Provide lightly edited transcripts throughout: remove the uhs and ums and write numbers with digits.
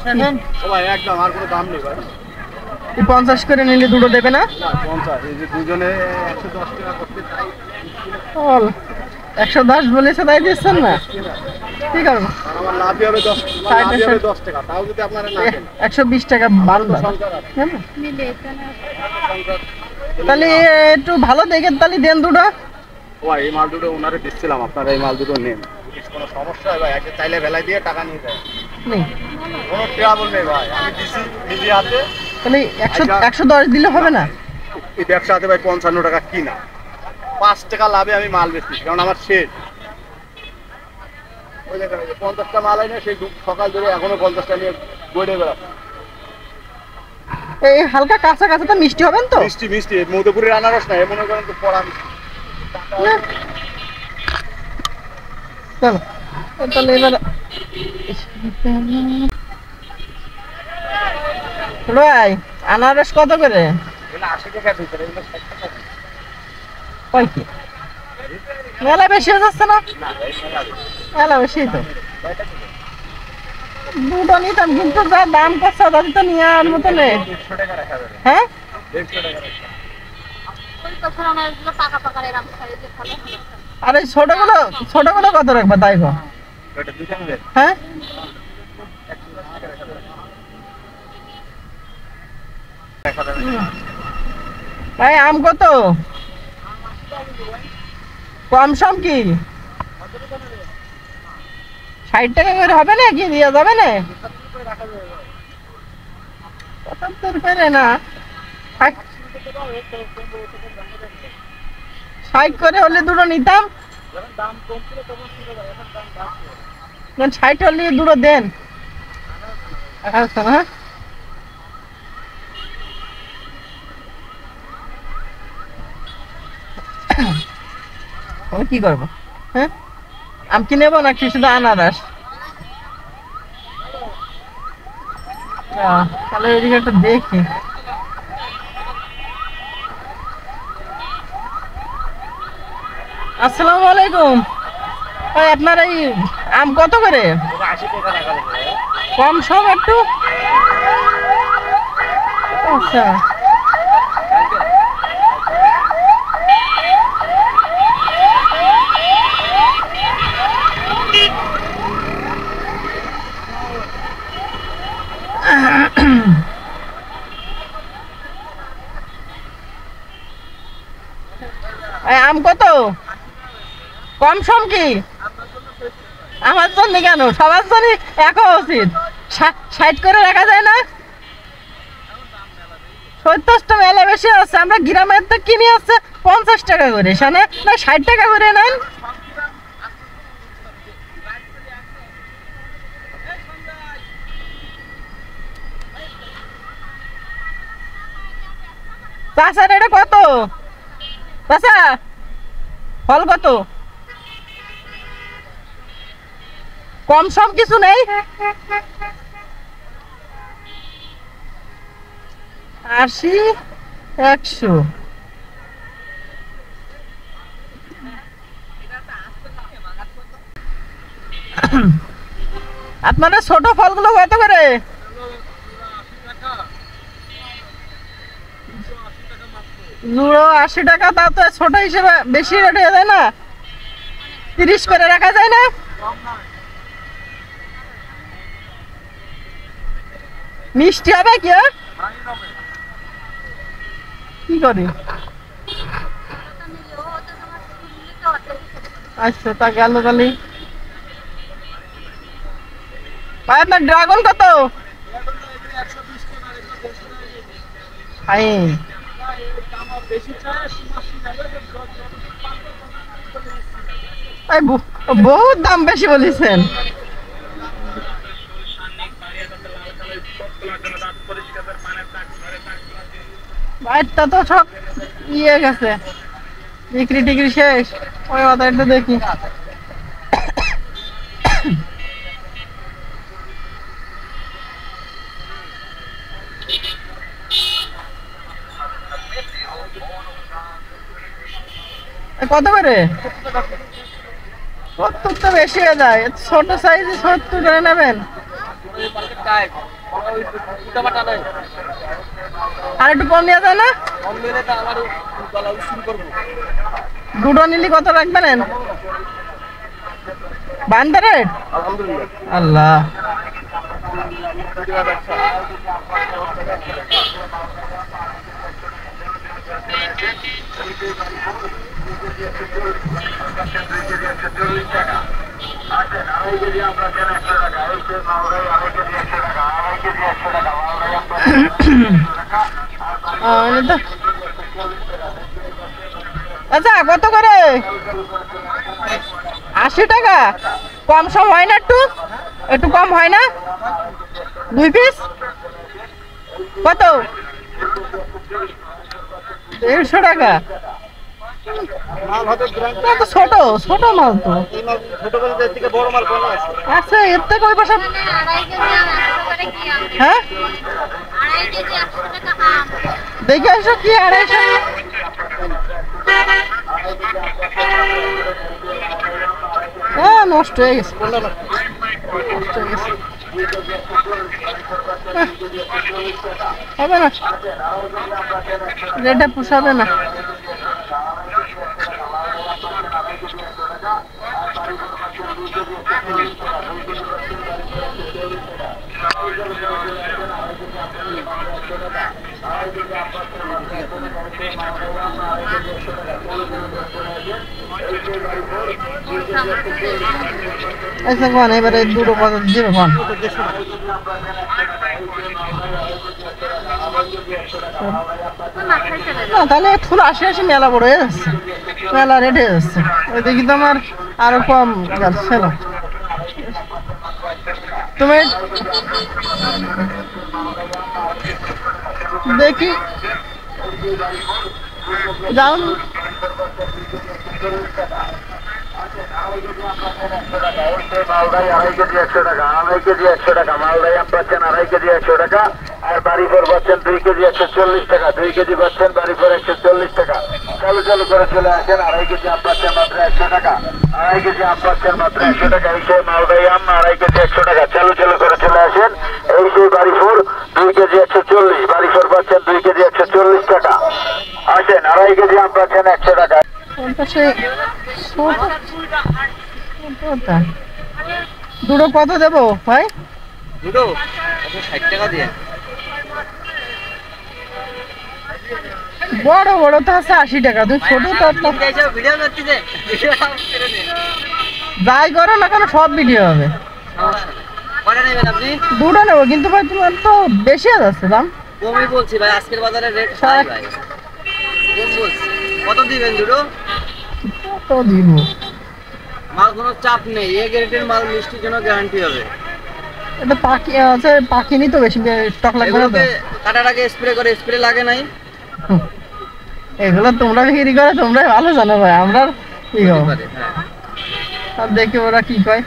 ভাই একদম আর কোনো দাম নেই ভাই। 50 করে নিলে দুটো দেবে না? 50, এই যে দুজনে 110 টাকা করতে চাই। 110 বলেছে তাই দিচ্ছেন না? ঠিক আছে, আমার লাভ হবে 10, লাভ হবে 10 টাকা, তাও যদি আপনারা না দেন 120 টাকা বাড়বে। তাহলে একটু ভালো দেখেন, তাহলে দেন দুটো। ভাই এই মাল দুটো ওনারে দিচ্ছিলাম, আপনারা এই মাল দুটো নেন, কোনো সমস্যা হয় ভাই? একটা চাইলে বেলায় দিয়ে টাকা নিয়ে যায়, নেই কোনো ট্রাবল নেই ভাই, আমি দিছি নিজে হাতে। তাহলে 110 দিলে হবে না? এই ব্যবসাতে ভাই 55 টাকা কিনা, 5 টাকা লাভে আমি মাল বেচছি, কারণ আমার শেষ। ওই দেখেন 50টা মাল হয় না, সেই সকাল ধরে এখনো 50টা নিয়ে গড়ে বেড়াচ্ছে। এই হালকা কাঁচা কাঁচা তো মিষ্টি হবেন তো? মিষ্টি মিষ্টি, মধুপুরের আনারস না, মনে করেন তো পড়া মিষ্টি। চলো তাহলে এবার ভাই আনারস কত করে? 80 টাকা ভিতরে, 60 টাকা। কয় কি মেলা বেশি হয়ে যাচ্ছে না? মেলা বেশি তো, দুটো নিতাম, কিন্তু যা দাম করছে তাদের তো নেওয়ার মতো নেই। 150 টাকা রাখা যাবে। হ্যাঁ 150 টাকা রাখা। আর এই ছোটগুলো কত রাখবা তাই গো? এটা দুটো নেবেন? হ্যাঁ ভাই আম কত? কম সম কি 60 টাকা করে হবে না কি? দেওয়া যাবে না? 75 করে না, 60 করে হলে দুটো নিতাম। 60 হলে দুটো দেন। হ্যাঁ আমি কি করবো? হ্যাঁ আমি কি নেবো নাকি শুধু আনারস? তাহলে এদিকে একটা দেখি। আসসালামু আলাইকুম ভাই, আপনার এই আম কত করে? 80 টাকা রাখা যাবে। কম সম একটু? আচ্ছা আম কত? কম সম কি? আমার জন্য কেন, সবার জন্য এক উচিত। 60 করে রাখা যায় না? 70টা মেলা বেশি আছে, আমরা গ্রামের তো কিনে আসছে 50 টাকা করে, সানে না 60 টাকা করে নেন। চাষার এটা কত? চাষা ফল কত? কম সম কিছু নেই? 80, 100। আপনাদের ছোট ফলগুলো কত করে? জুড়ো 80 টাকা, তা তো ছোট হিসেবে বেশি রেট হয়ে যায় না? 30 করে রাখা যায় না? মিষ্টি হবে কি? কি করি? আচ্ছা তা গেল তাহলে। ভাই আপনার ড্রাগন কত? বহুত দাম বেশি বলেছেন। বাইরটা তো সব ইয়ে গেছে, বিক্রি টিক্রি শেষ। ওই মাথা একটু দেখি। কত করে? 70 তো বেশি হয়ে যায়, ছোট সাইজে 70 করে নেবেন। আর একটু কম দেওয়া যায় না? দুটো নিলি কত রাখবেন? বান্দা রেট আল্লাহ। আচ্ছা কত করে? 80 টাকা। কম সম হয় না? একটু একটু কম হয় না? 2 পিস কত? 150 টাকা। ছোট ছোট মাল তো। আচ্ছা এর থেকে ওই পাশে হ্যাঁ দেখে আসো কি 250। হ্যাঁ নষ্ট হয়ে গেছে। হবে না, রেটে পোষাবে না। আচ্ছা কোন এবারে দুটো কত দিবে কোন? না তাহলে ফুল 80 মেলা বড় হয়ে যাচ্ছে, মেলা রেট হয়ে যাচ্ছে। ওই দেখি তো আমার আরো কম যাচ্ছে না। তুমি দেখি যাও মালদাই 2.5 কেজি 100 টাকা, 2.5 কেজি 100 টাকা। মালদাই আম পাচ্ছেন 2.5 কেজি 100 টাকা। আর বাড়িপুর পাচ্ছেন 2 কেজি 140 টাকা। 2 কেজি পাচ্ছেন বাড়িপুর 140 টাকা। চালু চালু করে চলে আসেন। 2.5 কেজি আম পাচ্ছেন মাত্র 100 টাকা। 2.5 কেজি আম পাচ্ছেন মাত্র 100 টাকা। এই সেই মালদাই আম 2.5 কেজি 100 টাকা। চালু চালু করে চলে আসেন। এই সেই বাড়িপুর 2 কেজি 140। বাড়িপুর পাচ্ছেন 2 কেজি 140 টাকা। আসেন 2.5 কেজি আম পাচ্ছেন 100 টাকা। দুটো কত দেবো ভাই? দুটো 60 টাকা দিয়ে। বড় বড় তো আছে 80 টাকা। তুই ছোট তো যাই করো না কেন সব ভিডিও হবে। দুটো নেবো কিন্তু ভাই তোমার তো বেশি যাচ্ছে দাম। কমই বলছি ভাই, আজকের বাজারে রেট হাই ভাই। কম বলছি। কত দিবেন দুটো? কত দিব? মাল কোনো চাপ নেই, এ গ্রেডের মাল মিষ্টির জন্য গ্যারান্টি হবে। এটা পাখি আছে, পাখি নি তো বেশি স্টক লাগবে না তো। কাটার আগে স্প্রে করে, স্প্রে লাগে নাই। এগুলো তোমরা বিক্রি করে তোমরাই ভালো জানো ভাই, আমরা কি করব? হ্যাঁ আর দেখি ওরা কি কয়।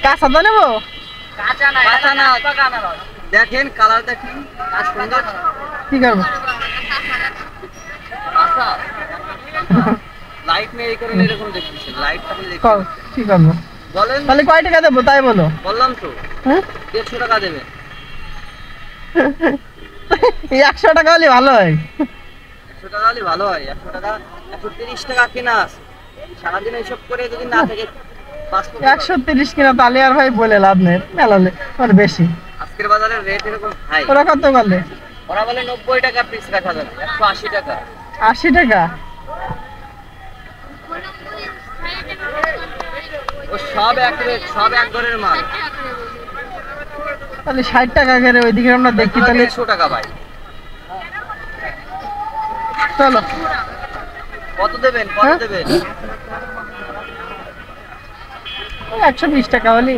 কাঁচা তো নেবো? কাঁচা না, দেখেন কালার দেখেন, কাজ সুন্দর। কি করবো? কাঁচা লাইট নেই এই কারণে এরকম দেখতেছেন। লাইট থাকলে দেখুন কি করবো বলেন। তাহলে কয় টাকা দেবো তাই বলো? বললাম তো হ্যাঁ 150 টাকা দেবেন। 100 টাকা হলে ভালো হয়। 100 টাকা হলে ভালো হয়। 100 টাকা 130 টাকা কিনা আছে। সারাদিন এইসব করে যদি না থাকে 130 কিনা তাহলে আর ভাই বলে লাভ নেই, মেলালে আর বেশি। আজকের বাজারে রেট এরকম হাই। ওরা কত বলে? ওরা বলে 90 টাকা পিস রাখা যাবে। 180 টাকা। 80 টাকা? ও সব এক রেট, সব এক ঘরের মাল। তাহলে 60 টাকা করে ওইদিকে আমরা দেখি তাহলে। 100 টাকা ভাই। চলো কত দেবেন? কত দেবেন? 120 টাকা হলে